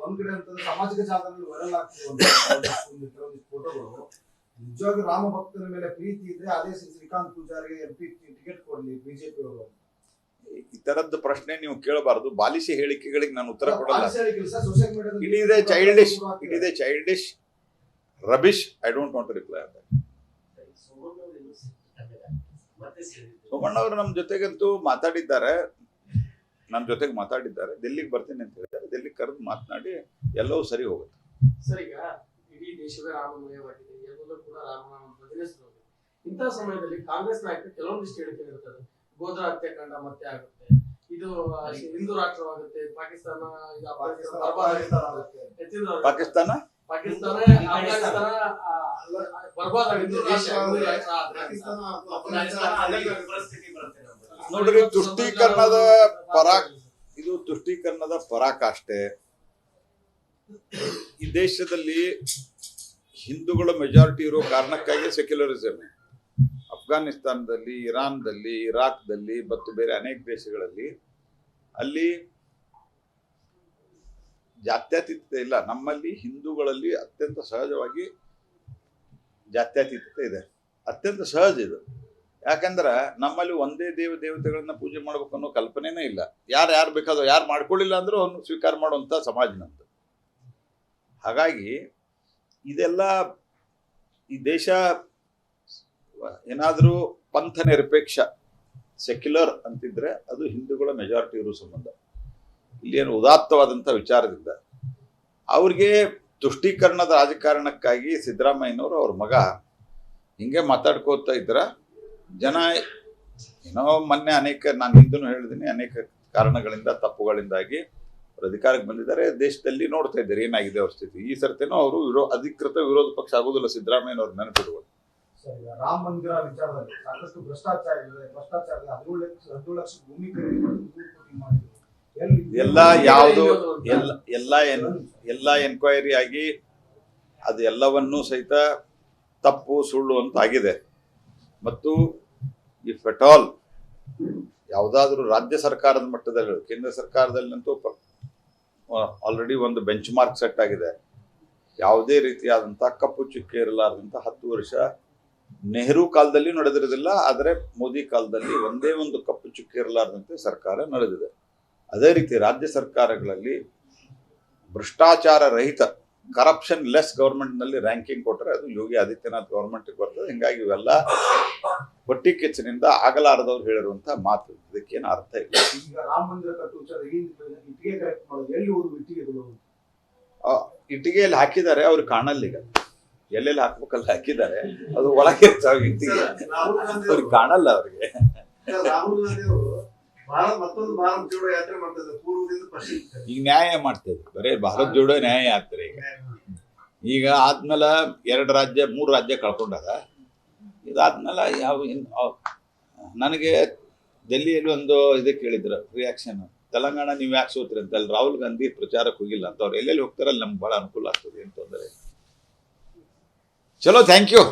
ಒಂದ್ ಕಡೆ ಅಂತಂದ್ರೆ ಸಾಮಾಜಿಕ ಜಾಲತಾಣದಲ್ಲಿ ವೈರಲ್ ಆಗ್ತಿದೆ ಕೆಲವೊಂದಿಷ್ಟು ಫೋಟೋಗಳು. ನಿಜವಾಗಿ ರಾಮ ಭಕ್ತರ ಮೇಲೆ ಪ್ರೀತಿ ಇದ್ರೆ ಅದೇ ಶ್ರೀಕಾಂತ್ ಪೂಜಾರಿಗೆ MP ಟಿಕೆಟ್ ಕೊಡ್ಲಿ ಬಿಜೆಪಿ ಅವರು. ಈ ತರದ್ದು ಪ್ರಶ್ನೆ ನೀವು ಕೇಳಬಾರದು. ಬಾಲಿಸಿ ಹೇಳಿಕೆಗಳಿಗೆ ನಾನು ಉತ್ತರ ಕೊಡಲ್ಲ. ಸೋಷಿಯಲ್ ಮೀಡಿಯಾದಲ್ಲಿ it is a childish rubbish. I don't want to reply on that. Somanna ಅವರು ನಮ್ಮ ಜೊತೆಗಂತೂ ಮಾತಾಡಿದ್ದಾರೆ, ನನ್ನ ಜೊತೆಗೆ ಮಾತಾಡಿದ್ದಾರೆ. ಡೆಲ್ಲಿಗೆ ಬರ್ತೀನಿ ಅಂತ ಹೇಳಿದ್ದಾರೆ. ಡೆಲ್ಲಿಗೆ ಕರೆದು ಮಾತನಾಡಿ ಎಲ್ಲವೂ ಸರಿ ಹೋಗುತ್ತೆ. ಸರ್, ಈಗ ಇಡೀ ದೇಶವೇ ರಾಮಮಯವಾಗಿದೆ, ಎಲ್ಲರೂ ಕೂಡ ರಾಮನಾಮ ಪ್ರತಿನಿಧಿಸುವುದು. ಇಂತಹ ಸಮಯದಲ್ಲಿ ಕಾಂಗ್ರೆಸ್ ನಾಯಕರು ಕೆಲವೊಂದಿಷ್ಟು ಹೇಳಿಕೆ ಇರುತ್ತದೆ. ಗೋದ್ರ ಹತ್ಯಾಕಾಂಡ ಮತ್ತೆ ಆಗುತ್ತೆ, ಇದು ಹಿಂದೂ ರಾಷ್ಟ್ರವಾಗುತ್ತೆ, ಪಾಕಿಸ್ತಾನ ಪಾಕಿಸ್ತಾನ ನೋಡ್ರಿ, ತುಷ್ಟೀಕರಣದ ಇದು ತುಷ್ಟೀಕರಣದ ಪರಾಕಾಷ್ಠೆ. ಈ ದೇಶದಲ್ಲಿ ಹಿಂದೂಗಳ ಮೆಜಾರಿಟಿ ಇರೋ ಕಾರಣಕ್ಕಾಗಿ ಸೆಕ್ಯುಲರಿಸಮ್ ಅಫ್ಘಾನಿಸ್ತಾನದಲ್ಲಿ, ಇರಾನ್ದಲ್ಲಿ, ಇರಾಕ್ದಲ್ಲಿ ಮತ್ತು ಬೇರೆ ಅನೇಕ ದೇಶಗಳಲ್ಲಿ ಅಲ್ಲಿ ಜಾತ್ಯತೀತತೆ ಇಲ್ಲ. ನಮ್ಮಲ್ಲಿ ಹಿಂದೂಗಳಲ್ಲಿ ಅತ್ಯಂತ ಸಹಜವಾಗಿ ಜಾತ್ಯತೀತತೆ ಇದೆ. ಅತ್ಯಂತ ಸಹಜ ಇದು. ಯಾಕಂದ್ರೆ ನಮ್ಮಲ್ಲಿ ಒಂದೇ ದೇವತೆಗಳನ್ನ ಪೂಜೆ ಮಾಡ್ಬೇಕು ಅನ್ನೋ ಕಲ್ಪನೆನೇ ಇಲ್ಲ. ಯಾರು ಬೇಕಾದ್ರೂ ಯಾರು ಮಾಡ್ಕೊಳ್ಳಿಲ್ಲ ಅಂದ್ರೂ ಅವನು ಸ್ವೀಕಾರ ಮಾಡುವಂಥ ಸಮಾಜ ನಮ್ದು. ಹಾಗಾಗಿ ಇದೆಲ್ಲ ಈ ದೇಶ ಏನಾದರೂ ಪಂಥ ನಿರಪೇಕ್ಷ ಸೆಕ್ಯುಲರ್ ಅಂತಿದ್ರೆ ಅದು ಹಿಂದೂಗಳ ಮೆಜಾರಿಟಿ ಇರೋ ಸಂಬಂಧ. ಇಲ್ಲಿ ಏನು ಉದಾತ್ತವಾದಂಥ ವಿಚಾರದಿಂದ ಅವ್ರಿಗೆ ತುಷ್ಟೀಕರಣದ ರಾಜಕಾರಣಕ್ಕಾಗಿ ಸಿದ್ದರಾಮಯ್ಯನವರು ಅವ್ರ ಮಗ ಹಿಂಗೆ ಮಾತಾಡ್ಕೋತಾ ಇದ್ರ ಜನ ಏನೋ ಮೊನ್ನೆ ನಾನು ಹಿಂದೂ ಹೇಳಿದ್ದೀನಿ, ಅನೇಕ ಕಾರಣಗಳಿಂದ ತಪ್ಪುಗಳಿಂದಾಗಿ ಅವ್ರು ಅಧಿಕಾರಕ್ಕೆ ಬಂದಿದ್ದಾರೆ. ದೇಶದಲ್ಲಿ ನೋಡ್ತಾ ಇದ್ದಾರೆ ಏನಾಗಿದೆ ಅವ್ರ ಸ್ಥಿತಿ. ಈ ಸರ್ತಿನೂ ಅವರು ಅಧಿಕೃತ ವಿರೋಧ ಪಕ್ಷ ಆಗೋದಿಲ್ಲ ಸಿದ್ದರಾಮಯ್ಯನವ್ರು ನೆನಪಿಡುವುದು. ರಾಮ ಮಂದಿರ ವಿಚಾರದಲ್ಲಿ ಸಾಕಷ್ಟು ಭ್ರಷ್ಟಾಚಾರ ಇದೆ. 17 ಲಕ್ಷ ಭೂಮಿ ಖರೀದಿ ಮಾಡಿದ್ರು. ಎಲ್ಲ ಎನ್ಕ್ವೈರಿ ಆಗಿ ಅದು ಎಲ್ಲವನ್ನೂ ಸಹಿತ ತಪ್ಪು ಸುಳ್ಳು ಅಂತ ಆಗಿದೆ. ಮತ್ತು ಇಫ್ ಎಟ್ ಆಲ್ ಯಾವುದಾದ್ರೂ ರಾಜ್ಯ ಸರ್ಕಾರದ ಮಟ್ಟದಲ್ಲಿ, ಕೇಂದ್ರ ಸರ್ಕಾರದಲ್ಲಂತೂ ಆಲ್ರೆಡಿ ಒಂದು ಬೆಂಚ್ ಮಾರ್ಕ್ ಸೆಟ್ ಆಗಿದೆ. ಯಾವುದೇ ರೀತಿಯಾದಂಥ ಕಪ್ಪು ಚುಕ್ಕೆ ಇರಲಾರ್ದಂಥ 10 ವರ್ಷ ನೆಹರು ಕಾಲದಲ್ಲಿ ನಡೆದಿರೋದಿಲ್ಲ, ಆದರೆ ಮೋದಿ ಕಾಲದಲ್ಲಿ ಒಂದೇ ಒಂದು ಕಪ್ಪು ಚುಕ್ಕೆ ಇರಲಾರ್ದಂತೆ ಸರ್ಕಾರ ನಡೆದಿದೆ. ಅದೇ ರೀತಿ ರಾಜ್ಯ ಸರ್ಕಾರಗಳಲ್ಲಿ ಭ್ರಷ್ಟಾಚಾರ ರಹಿತ ಕರಪ್ಷನ್ ಲೆಸ್ ಗವರ್ಮೆಂಟ್ನಲ್ಲಿ ರ್ಯಾಂಕಿಂಗ್ ಕೊಟ್ಟರೆ ಅದು ಯೋಗಿ ಆದಿತ್ಯನಾಥ್ ಗವರ್ಮೆಂಟ್ಗೆ ಬರ್ತದೆ. ಹಿಂಗಾಗಿ ಇವೆಲ್ಲ ಹೊಟ್ಟಿ ಕೆಚ್ಚಿನಿಂದ ಆಗಲಾರದವ್ರು ಹೇಳಿರುವಂಥ ಮಾತು. ಇದಕ್ಕೇನು ಅರ್ಥ ಇಲ್ಲ. ಈಗ ರಾಮ ಮಂದಿರ ಕಟ್ಟುವ ಇಟ್ಟಿಗೆ ಕರೆಕ್ಟ್ ಮಾಡೋದು ಎಲ್ಲಿ ಹೋದ್ರು ಇಟ್ಟಿಗೆಗಳು ಇಟ್ಟಿಗೆಯಲ್ಲಿ ಹಾಕಿದ್ದಾರೆ, ಅವ್ರು ಕಾಣಲ್ಲ. ಈಗ ಎಲ್ಲೆಲ್ಲಿ ಹಾಕ್ಬೇಕಲ್ಲ ಹಾಕಿದ್ದಾರೆ, ಅದು ಒಳಗೆ ಇಟ್ಟಿಗೆ ಅವ್ರಿಗೆ ಕಾಣಲ್ಲ. ಅವ್ರಿಗೆ ರಾಹುಲ್ ಗಾಂಧಿ ಅವರು ಮತ್ತೊಂದು ಭಾರತ್ ಜೋಡೋ ಯಾತ್ರೆ ಮಾಡ್ತಾರೆ ಪೂರ್ವದಿಂದ ಪಶ್ಚಿಮ. ಈಗ ನ್ಯಾಯ ಮಾಡ್ತೇವೆ, ಬರೇ ಭಾರತ್ ಜೋಡೋ ನ್ಯಾಯ ಆಗ್ತಾರೆ. ಈಗ ಆದ್ಮೇಲೆ 2 ರಾಜ್ಯ 3 ರಾಜ್ಯ ಕಳ್ಕೊಂಡಾರ. ಇದಾದ್ಮೇಲೆ ನನಗೆ ಡೆಲ್ಲಿಯಲ್ಲಿ ಒಂದು ಇದಕ್ಕೆ ಹೇಳಿದ್ರು ರಿಯಾಕ್ಷನ್, ತೆಲಂಗಾಣ ನೀವು ಯಾಕೆ ಸೋತ್ರಿ ಅಂತ. ಅಲ್ಲಿ ರಾಹುಲ್ ಗಾಂಧಿ ಪ್ರಚಾರಕ್ಕೆ ಹೋಗಿಲ್ಲ ಅಂತ. ಅವ್ರು ಎಲ್ಲೆಲ್ಲಿ ಹೋಗ್ತಾರಲ್ಲಿ ನಮ್ಗೆ ಬಹಳ ಅನುಕೂಲ ಆಗ್ತದೆ ಅಂತ ತೊಂದರೆ. ಚಲೋ, ಥ್ಯಾಂಕ್ ಯು.